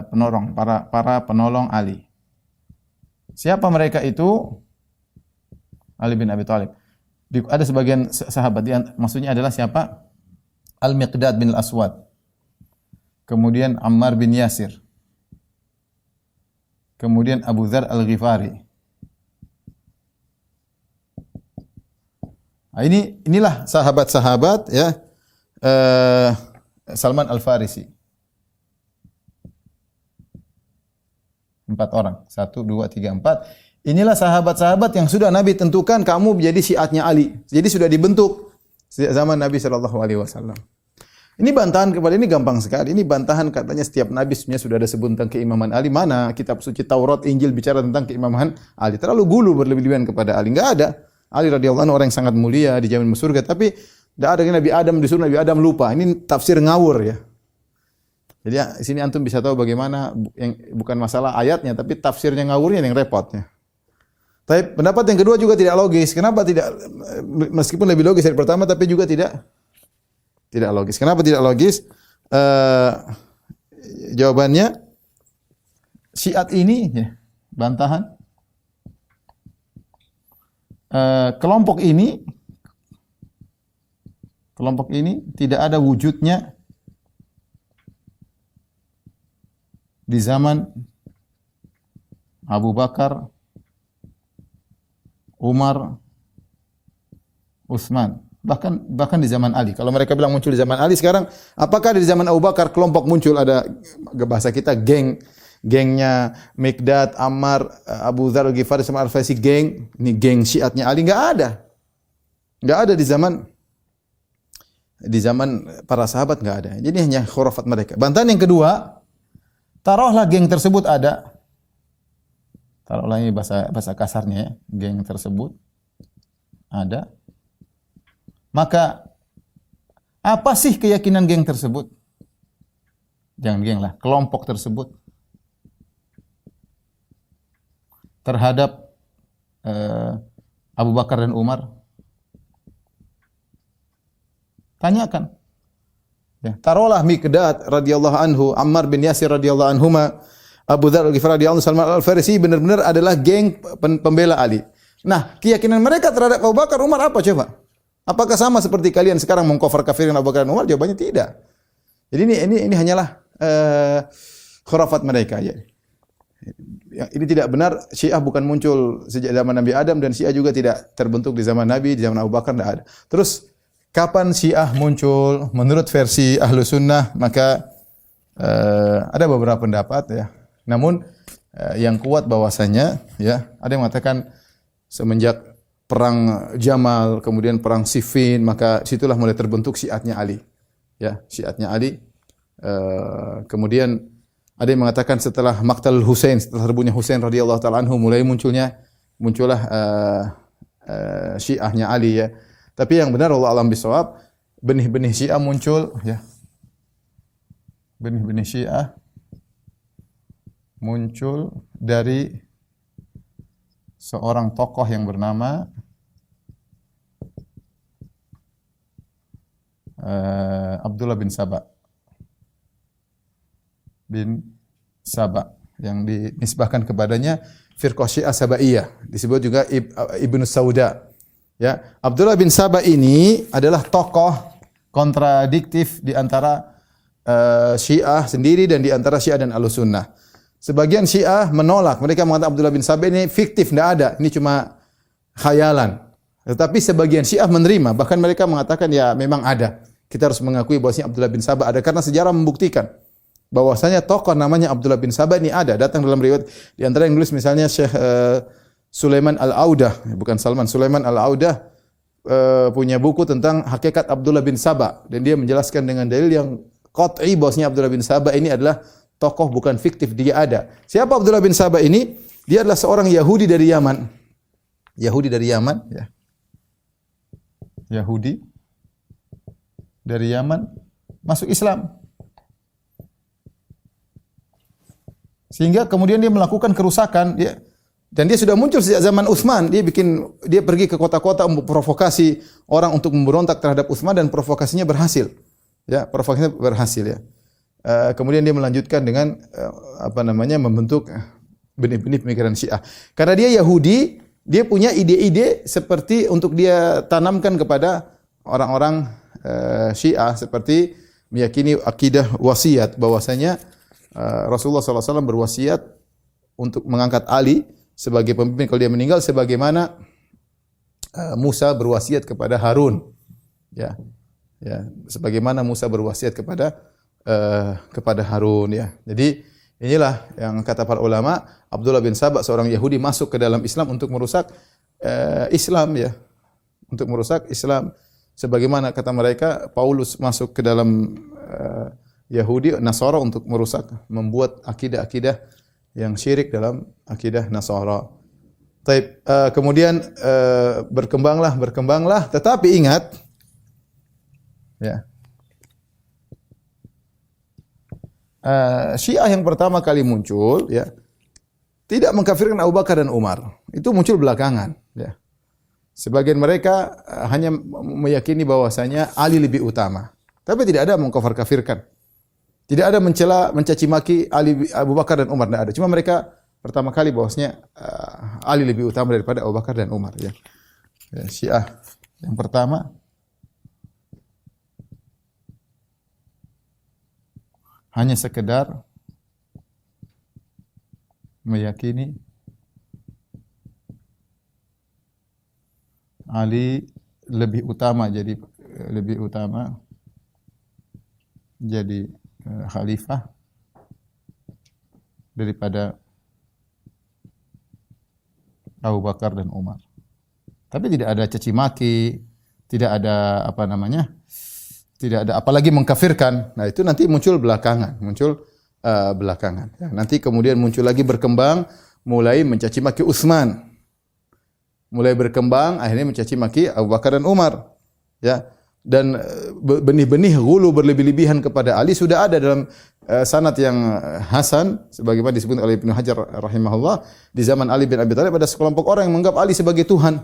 penolong, para penolong Ali. Siapa mereka itu? Ali bin Abi Thalib. Ada sebagian sahabat, maksudnya adalah siapa? Al-Miqdad bin Al-Aswad. Kemudian Ammar bin Yasir. Kemudian Abu Dzar Al-Ghifari. Nah, inilah sahabat-sahabat ya. Salman Al-Farisi. 4 orang. 1, 2, 3, 4. Inilah sahabat-sahabat yang sudah Nabi tentukan kamu menjadi syiatnya Ali. Jadi sudah dibentuk sejak zaman Nabi sallallahu alaihi wasallam. Ini bantahan kepada ini gampang sekali. Ini bantahan katanya setiap nabi sebenarnya sudah ada sebut tentang keimaman Ali. Mana kitab suci Taurat, Injil bicara tentang keimaman Ali. Terlalu gulu berlebihan kepada Ali. Enggak ada. Ali radhiyallahu anhu orang yang sangat mulia dijamin surga, tapi tidak ada Nabi Adam disuruh Nabi Adam lupa. Ini tafsir ngawur ya. Jadi di sini antum bisa tahu bagaimana yang bukan masalah ayatnya tapi tafsirnya ngawurnya yang repotnya. Tapi pendapat yang kedua juga tidak logis. Kenapa tidak meskipun lebih logis dari pertama tapi juga tidak logis. Kenapa tidak logis? Jawabannya Syiat ini ya, bantahan kelompok ini tidak ada wujudnya di zaman Abu Bakar, Umar, Utsman, bahkan di zaman Ali. Kalau mereka bilang muncul di zaman Ali, sekarang apakah di zaman Abu Bakar kelompok muncul, ada bahasa kita gengnya Mikdad, Ammar, Abu Dzar Al-Ghifari sama Al-Faisi, ini geng Syiatnya Ali, enggak ada di zaman para sahabat, enggak ada. Jadi hanya khurafat mereka. Bantahan yang kedua, taruhlah geng tersebut ada. Taruhlah ini bahasa kasarnya ya, geng tersebut ada. Maka apa sih keyakinan geng tersebut? Jangan geng lah, kelompok tersebut terhadap Abu Bakar dan Umar. Tanyakan. Ya, taruhlah Mikdad radhiyallahu anhu, Ammar bin Yasir radhiyallahu anhuma, Abu Dzar Al-Ghifari radhiyallahu anhu, Salman Al-Farisi benar-benar adalah geng pembela Ali. Nah, keyakinan mereka terhadap Abu Bakar, Umar apa coba? Apakah sama seperti kalian sekarang mengkafir kafirin Abu Bakar dan Umar? Jawabannya tidak. Jadi ini hanyalah khurafat mereka ya. Ini tidak benar. Syiah bukan muncul sejak zaman Nabi Adam dan Syiah juga tidak terbentuk di zaman Nabi, di zaman Abu Bakar tidak ada. Terus kapan Syiah muncul? Menurut versi Ahlus Sunnah maka ada beberapa pendapat ya. Namun yang kuat bahwasanya ya, ada yang mengatakan semenjak perang Jamal, kemudian perang Siffin, maka situlah mulai terbentuk Syiatnya Ali. Ya, Syiatnya Ali. Kemudian ada yang mengatakan setelah Maqtal Husain, setelah terbunuhnya Husain radhiyallahu taala anhu, mulai muncullah Syiahnya Ali ya. Tapi yang benar wallahu a'lam bishawab, benih-benih Syiah muncul ya. Benih-benih Syiah muncul dari seorang tokoh yang bernama Abdullah bin Saba yang dinisbahkan kepadanya firqah Syiah Sabaiyah, disebut juga Ibnu Sauda. Ya, Abdullah bin Saba ini adalah tokoh kontradiktif di antara Syiah sendiri dan di antara Syiah dan Ahlussunnah. Sebagian Syiah menolak, mereka mengatakan Abdullah bin Saba ini fiktif, tidak ada, ini cuma khayalan. Tetapi sebagian Syiah menerima, bahkan mereka mengatakan ya memang ada. Kita harus mengakui bahwasanya Abdullah bin Saba ada karena sejarah membuktikan bahwasanya tokoh namanya Abdullah bin Saba ini ada, datang dalam riwayat. Di antara yang nulis misalnya Syekh Sulaiman Al-Audah, bukan Salman, Sulaiman Al-Audah punya buku tentang hakikat Abdullah bin Saba dan dia menjelaskan dengan dalil yang qat'i bahwasanya Abdullah bin Saba ini adalah tokoh bukan fiktif, dia ada. Siapa Abdullah bin Saba ini? Dia adalah seorang Yahudi dari Yaman. Yahudi dari Yaman ya. Yahudi dari Yaman masuk Islam. Sehingga kemudian dia melakukan kerusakan ya. Dan dia sudah muncul sejak zaman Utsman. Dia pergi ke kota-kota memprovokasi orang untuk memberontak terhadap Utsman dan provokasinya berhasil. Ya, provokasinya berhasil ya. Kemudian dia melanjutkan dengan membentuk benih-benih pemikiran Syiah. Karena dia Yahudi, dia punya ide-ide seperti untuk dia tanamkan kepada orang-orang Syiah, seperti meyakini akidah wasiat, bahwasanya Rasulullah SAW berwasiat untuk mengangkat Ali sebagai pemimpin kalau dia meninggal, sebagaimana Musa berwasiat kepada Harun. Ya, sebagaimana Musa berwasiat kepada Harun ya. Jadi Inilah yang kata para ulama, Abdullah bin Sabah seorang Yahudi masuk ke dalam Islam untuk merusak Islam ya, untuk merusak Islam. Sebagaimana kata mereka, Paulus masuk ke dalam Yahudi Nasara untuk merusak, membuat akidah-akidah yang syirik dalam akidah Nasara. Taib, kemudian berkembanglah, tetapi ingat ya. Syiah yang pertama kali muncul ya tidak mengkafirkan Abu Bakar dan Umar. Itu muncul belakangan ya. Sebagian mereka hanya meyakini bahwasanya Ali lebih utama. Tapi tidak ada mengkafir-kafirkan. Tidak ada mencela, mencaci maki Ali, Abu Bakar dan Umar, tidak ada. Cuma mereka pertama kali bahwasanya Ali lebih utama daripada Abu Bakar dan Umar ya. Ya, Syiah yang pertama hanya sekedar meyakini Ali lebih utama jadi khalifah daripada Abu Bakar dan Umar. Tapi tidak ada caci maki, tidak ada apa namanya? Tidak ada apalagi mengkafirkan. Nah, itu nanti muncul belakangan, belakangan. Ya, nanti kemudian muncul lagi berkembang mulai mencaci maki Utsman. Mulai berkembang akhirnya mencaci maki Abu Bakar dan Umar. Ya. Dan benih-benih ghulu berlebih-lebihan kepada Ali sudah ada dalam sanad yang hasan sebagaimana disebut oleh Ibnu Hajar rahimahullah di zaman Ali bin Abi Thalib ada sekelompok orang yang menganggap Ali sebagai Tuhan.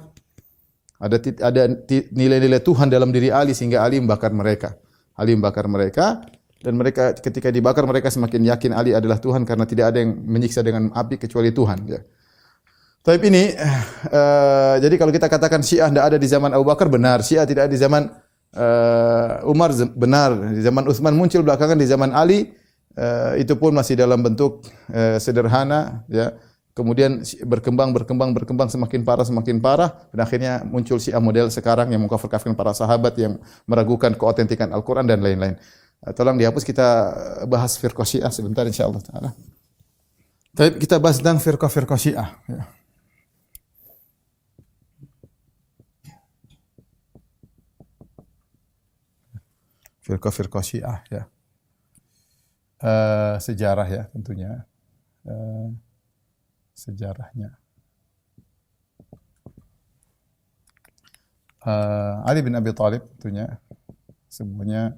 Ada nilai-nilai Tuhan dalam diri Ali sehingga Ali membakar mereka. Ali membakar mereka dan mereka ketika dibakar mereka semakin yakin Ali adalah Tuhan karena tidak ada yang menyiksa dengan api kecuali Tuhan ya. Tapi ini jadi kalau kita katakan Syiah tidak ada di zaman Abu Bakar benar, Syiah tidak ada di zaman Umar benar, di zaman Utsman muncul belakangan, di zaman Ali itu pun masih dalam bentuk sederhana ya. Kemudian berkembang semakin parah dan akhirnya muncul Syiah model sekarang yang mengkafir-kafirkan para sahabat yang meragukan keotentikan Al-Qur'an dan lain-lain. Tolong dihapus, kita bahas firqah Syiah sebentar insyaallah taala. Tapi kita bahas tentang firqah Syiah ya. Firqah Syiah ya. Sejarah ya tentunya. Sejarahnya. Ali bin Abi Thalib tentunya semuanya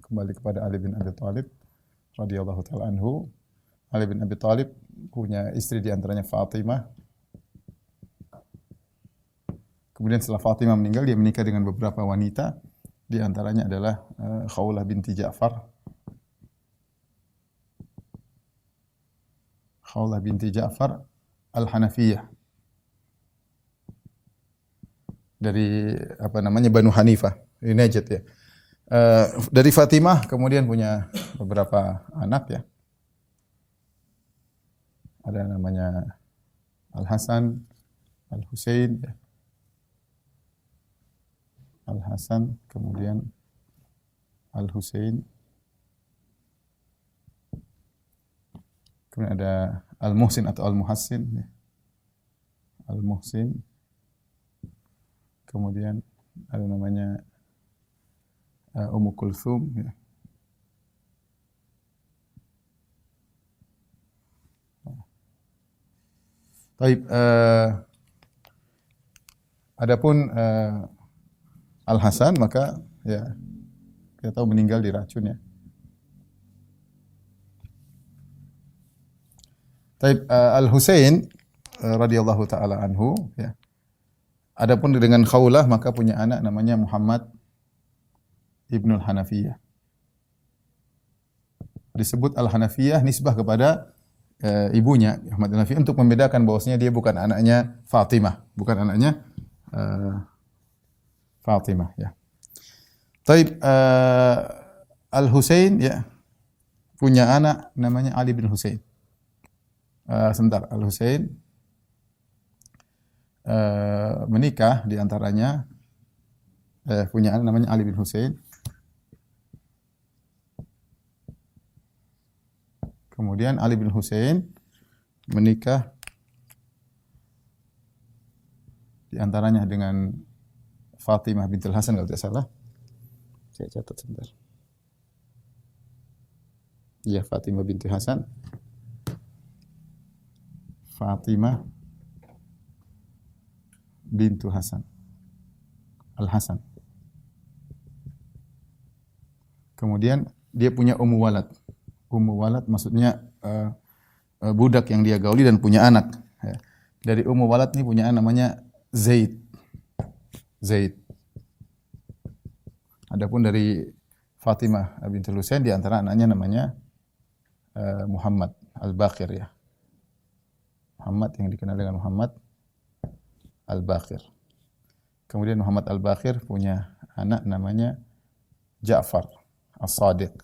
kembali kepada Ali bin Abi Thalib radhiyallahu taala anhu. Ali bin Abi Thalib punya istri di antaranya Fatimah. Kemudian setelah Fatimah meninggal dia menikah dengan beberapa wanita, di antaranya adalah Khawlah binti Ja'far. Khawlah binti Ja'far Al-Hanafiyah. Dari apa namanya Banu Hanifah, di Najd ya. Dari Fatimah kemudian punya beberapa anak ya. Ada namanya Al-Hasan, Al-Husain ya. Al-Hasan kemudian Al-Husain. Kemudian ada Al-Muhsin atau Al-Muhassin ya. Al-Muhsin. Kemudian ada namanya Ummu Kulthum ya. Baik, adapun Al-Hasan maka ya kita tahu meninggal diracun ya. Baik, Al-Husain radhiyallahu taala anhu ya. Adapun dengan Khawlah maka punya anak namanya Muhammad Ibnul Hanafiyah. Disebut Al-Hanafiyah nisbah kepada ibunya Muhammad Al-Hanafiyah untuk membedakan bahwasanya dia bukan anaknya Fatimah, bukan anaknya Fatimah ya. Taib Al-Husain ya punya anak namanya Ali bin Husain. Sebentar, Al-Husain menikah di antaranya punya anak namanya Ali bin Husain. kemudian Ali bin Husain menikah di antaranya dengan Fatimah bintul Hasan kalau tidak salah. Saya catat sebentar. Iya, Fatimah binti Hasan. Fatimah bintu Hasan. Al-Hasan. Kemudian dia punya ummu walad. Ummu walad maksudnya budak yang dia gauli dan punya anak. Ya. Dari ummu walad ini punya anak namanya Zaid. Zaid. Adapun dari Fatimah bintul Husain di antara anaknya namanya Muhammad Al-Baqir ya. Muhammad yang dikenal dengan Muhammad Al-Baqir. Kemudian Muhammad Al-Baqir punya anak namanya Ja'far As-Sadiq.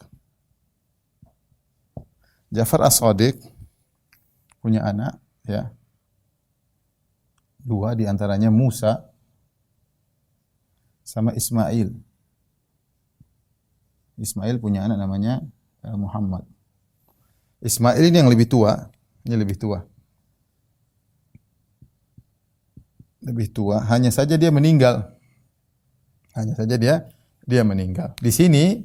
Ja'far As-Sadiq punya anak ya. Dua di antaranya Musa sama Ismail. Ismail punya anak namanya Muhammad. Ismail ini yang lebih tua, ini lebih tua. Lebih tua, hanya saja dia meninggal. Hanya saja dia meninggal. Di sini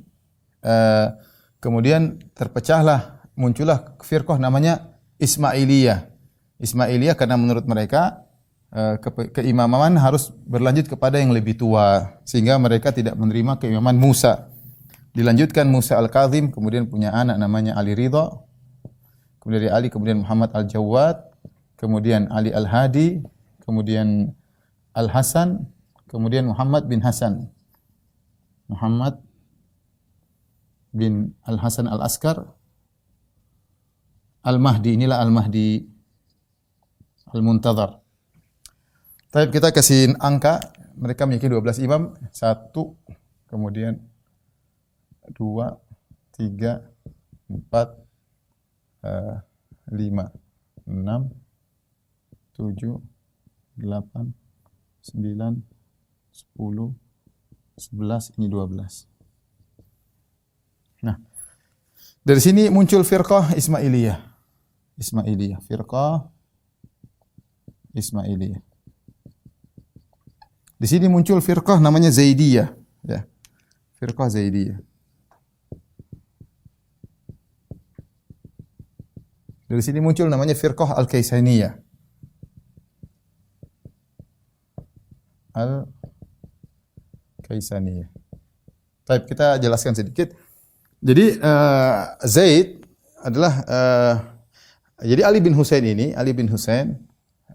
kemudian terpecahlah, muncullah firqah namanya Ismailiyah. Ismailiyah karena menurut mereka keimaman harus berlanjut kepada yang lebih tua, sehingga mereka tidak menerima keimaman Musa. Dilanjutkan Musa Al-Kazim, kemudian punya anak namanya Ali Ridha. Kemudian dari Ali, kemudian Muhammad Al-Jawad, kemudian Ali Al-Hadi, kemudian Al-Hasan, kemudian Muhammad bin Hasan. Muhammad bin Al-Hasan Al-Askar. Al-Mahdi, inilah Al-Mahdi Al-Muntazar. Tapi kita kasih angka, mereka memiliki 12 imam, 1, kemudian 2, 3, 4, 5, 6, 7, 8, 9, 10, 11, ini 12. Nah, dari sini muncul firqah Ismailiyah. Ismailiyah, firqah Ismailiyah. Di sini muncul firqah namanya Zaidiyah, ya. Firqah Zaidiyah. Dari sini muncul namanya firqah Al-Kaisaniyah. Al-Kaisaniyah. Baik, kita jelaskan sedikit. Jadi Zaid adalah jadi Ali bin Husain ini, Ali bin Husain,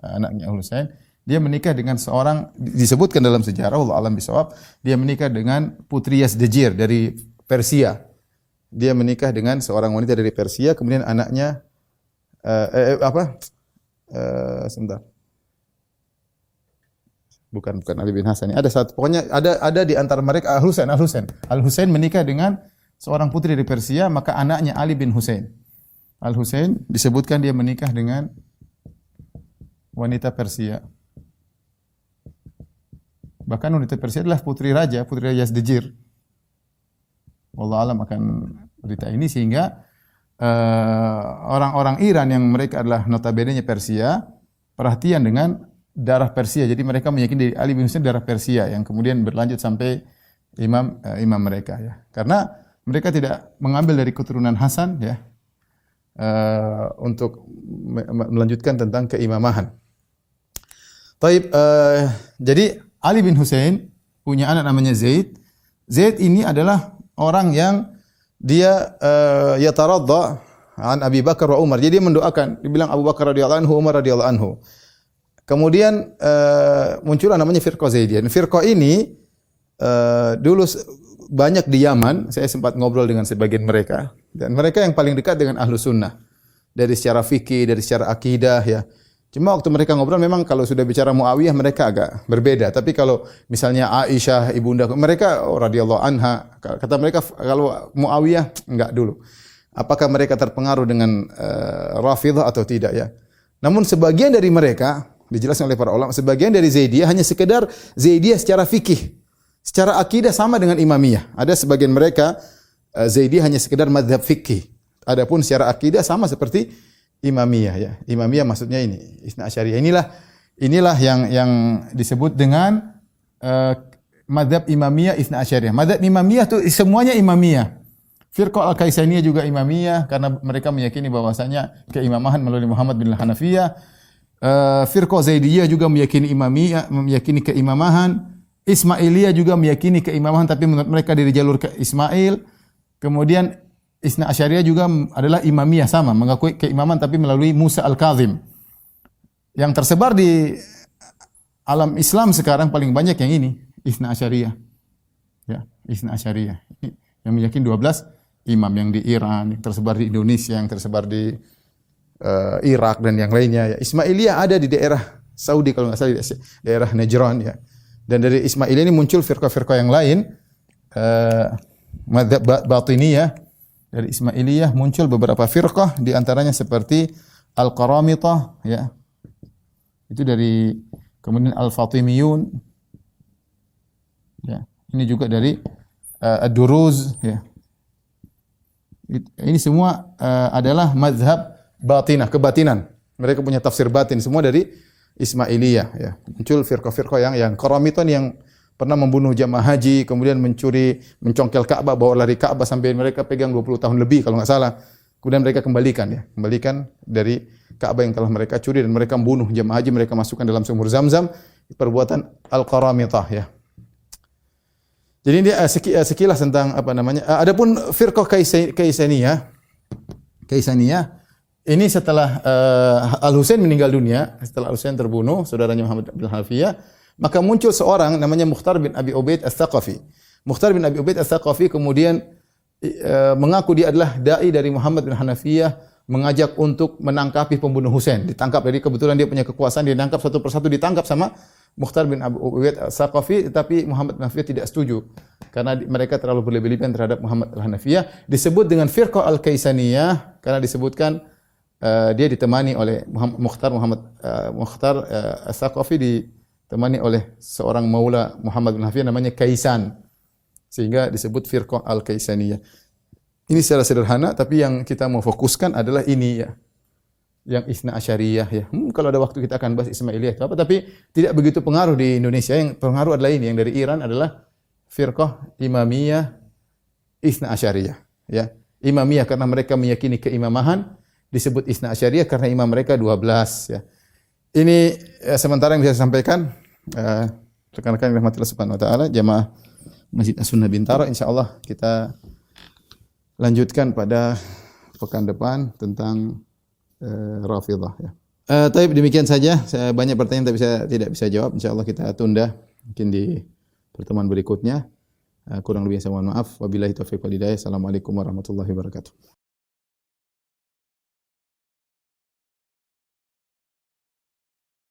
anaknya Husain, dia menikah dengan seorang, disebutkan dalam sejarah, wallahu a'lam bishawab, dia menikah dengan putri Yazdajir dari Persia. Dia menikah dengan seorang wanita dari Persia, kemudian anaknya sebentar. Bukan Ali bin Hasan. Ada satu, pokoknya ada di antara mereka Al-Husain. Al-Husain menikah dengan seorang putri dari Persia, maka anaknya Ali bin Husain. Al-Husain disebutkan dia menikah dengan wanita Persia. Bahkan wanita Persia adalah putri raja Yazdajir. Wallahu a'lam akan berita ini, sehingga orang-orang Iran yang mereka adalah notabene-nya Persia, perhatian dengan darah Persia. Jadi mereka meyakini Ali bin Husain darah Persia yang kemudian berlanjut sampai imam mereka ya. Karena mereka tidak mengambil dari keturunan Hasan ya. Untuk melanjutkan tentang keimamahan. Taib, jadi Ali bin Husain punya anak namanya Zaid. Zaid ini adalah orang yang dia yataradda an Abi Bakar wa Umar. Jadi dia mendoakan, dibilang Abu Bakar radhiyallahu anhu, Umar radhiyallahu anhu. Kemudian muncullah namanya firqah Zaidiyah. Firqah ini dulu banyak di Yaman. Saya sempat ngobrol dengan sebagian mereka, dan mereka yang paling dekat dengan Ahlus Sunnah dari secara fikih, dari secara akidah ya. Cuma waktu mereka ngobrol, memang kalau sudah bicara Muawiyah mereka agak berbeda. Tapi kalau misalnya Aisyah, ibunda mereka radhiyallahu anha, kata mereka kalau Muawiyah enggak dulu. Apakah mereka terpengaruh dengan Rafidhah atau tidak ya? Namun sebagian dari mereka, dijelaskan oleh para ulama, sebagian dari Zaidiyah hanya sekedar Zaidiyah secara fikih, secara akidah sama dengan Imamiyah. Ada sebagian mereka Zaidiyah hanya sekedar mazhab fikih. Adapun secara akidah sama seperti Imamiyah ya. Imamiyah maksudnya ini Itsna Asyariyah. Inilah yang disebut dengan mazhab Imamiyah Itsna Asyariyah. Mazhab Imamiyah itu semuanya Imamiyah. Firqah Al-Kaisaniyah juga Imamiyah karena mereka meyakini bahwasanya keimamahan melalui Muhammad bin Hanafiyah. Firqah Zaidiyah juga meyakini Imamiyah, meyakini keimamahan. Ismailiyah juga meyakini keimamahan tapi menurut mereka dari jalur ke Ismail. Kemudian Itsna Asyariyah juga adalah Imamiyah sama, mengakui keimaman tapi melalui Musa Al-Kazim. Yang tersebar di alam Islam sekarang paling banyak yang ini, Itsna Asyariyah. Ya, Itsna Asyariyah. Yang meyakini 12 imam yang di Iran, yang tersebar di Indonesia, yang tersebar di Irak dan yang lainnya. Ya. Ismailiyah ada di daerah Saudi kalau nggak salah di daerah Najran ya. Dan dari Ismailiyah ini muncul firqah-firqah yang lain, mazhab Batiniyah. Dari Ismailiyah muncul beberapa firqah, di antaranya seperti Al-Qaramitah ya. Itu dari kemudian Al-Fatimiyun. Ya. Ini juga dari Ad-Duruz ya. Ini semua adalah mazhab batinah, kebatinan. Mereka punya tafsir batin semua dari Ismailiyah ya. Muncul firqah-firqah yang Qaramiton yang pernah membunuh jamaah haji, kemudian mencongkel Ka'bah, bawa lari Ka'bah sampai mereka pegang 20 tahun lebih kalau nggak salah. Kemudian mereka kembalikan dari Ka'bah yang telah mereka curi dan mereka membunuh jamaah haji, mereka masukkan dalam sumur Zamzam, perbuatan Al-Qaramitah ya. Jadi ini sekilas tentang apa namanya. Adapun firqah Kaisaniyah ini setelah Al-Husain meninggal dunia, setelah Al-Husain terbunuh, saudaranya Muhammad bin Hanafiyah, maka muncul seorang namanya Mukhtar bin Abi Ubaid Ats-Tsaqafi. Mukhtar bin Abi Ubaid Ats-Tsaqafi kemudian mengaku dia adalah dai dari Muhammad bin Hanafiyah, mengajak untuk menangkapi pembunuh Husain. Ditangkap, jadi kebetulan dia punya kekuasaan, dia ditangkap satu persatu, ditangkap sama Mukhtar bin Abi Ubaid Ats-Tsaqafi, tetapi Muhammad bin Hanafiyah tidak setuju karena mereka terlalu berlebihan terhadap Muhammad bin Hanafiyah. Disebut dengan firqah Al-Kaisaniyah karena disebutkan dia ditemani oleh Mukhtar Ats-Tsaqafi, ditemani oleh seorang maula Muhammad bin Hanafiyah namanya Kaisan, sehingga disebut firqah Al-Kaisaniyah. Ini secara sederhana, tapi yang kita mau fokuskan adalah ini ya, yang Itsna Asyariyah ya. Kalau ada waktu kita akan bahas Ismailiyah itu apa, tapi tidak begitu pengaruh di Indonesia. Yang pengaruh adalah ini, yang dari Iran adalah firqah Imamiyah Itsna Asyariyah ya. Imamiyah karena mereka meyakini keimamahan, disebut Itsna Asyariyah karena imam mereka 12 ya. Ini sementara yang bisa saya sampaikan. Rekan-rekan yang rahmatillah subhanahu wa taala, jamaah Masjid As-Sunnah Bintaro, insyaallah kita lanjutkan pada pekan depan tentang Rafidhah ya. Tapi demikian saja. Saya banyak pertanyaan tapi saya tidak bisa jawab. Insyaallah kita tunda mungkin di pertemuan berikutnya. Kurang lebih saya mohon maaf. Wabillahi taufiq wal hidayah. Assalamualaikum warahmatullahi wabarakatuh.